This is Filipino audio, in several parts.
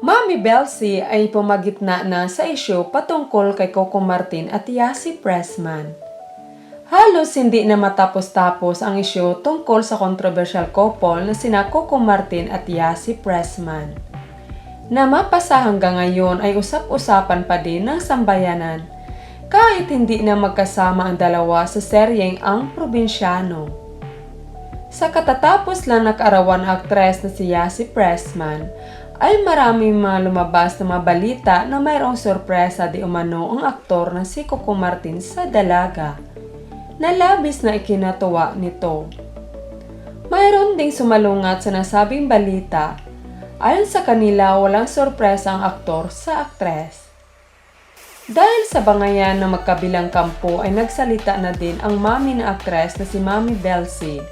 Mami Belsie ay pumagitna na sa isyu patungkol kay Coco Martin at Yasi Pressman. Halos hindi na matapos-tapos ang isyu tungkol sa controversial couple na sina Coco Martin at Yasi Pressman. Na mapasa hanggang ngayon ay usap-usapan pa din ng sambayanan kahit hindi na magkasama ang dalawa sa seryeng Ang Probinsyano. Sa katatapos lang nakaarawan na aktres na si Yasi Pressman, ay maraming mga lumabas na mga balita na mayroong sorpresa di umano ang aktor na si Coco Martin sa dalaga, na labis na ikinatuwa nito. Mayroon ding sumalungat sa nasabing balita, ayon sa kanila walang sorpresa ang aktor sa aktres. Dahil sa bangayan ng magkabilang kampo ay nagsalita na din ang mami na aktres na si Mami Belsie.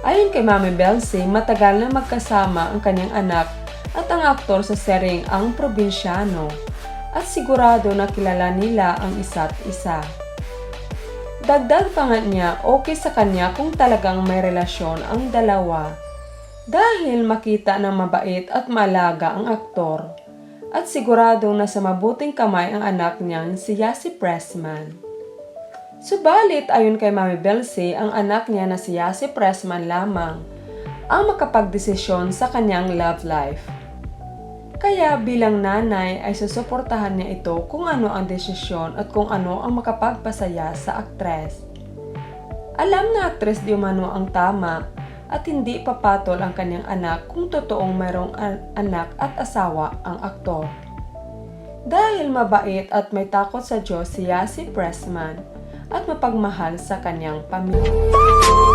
Ayon kay Mami Belsie, matagal na magkasama ang kanyang anak at ang aktor sa seryeng Ang Probinsyano at sigurado na kilala nila ang isa't isa. Dagdag pa nga niya, okay sa kanya kung talagang may relasyon ang dalawa dahil makita na mabait at maalaga ang aktor at sigurado na sa mabuting kamay ang anak niyang si Yasi Pressman. Subalit ayon kay Mami Belsie, ang anak niya na si Yasi Pressman lamang ang makapagdesisyon sa kanyang love life. Kaya bilang nanay ay susuportahan niya ito kung ano ang desisyon at kung ano ang makapagpasaya sa aktres. Alam na aktres di umano ang tama at hindi papatol ang kanyang anak kung totoong mayroong anak at asawa ang aktor. Dahil mabait at may takot sa Diyos si Yasi Pressman at mapagmahal sa kanyang pamilya.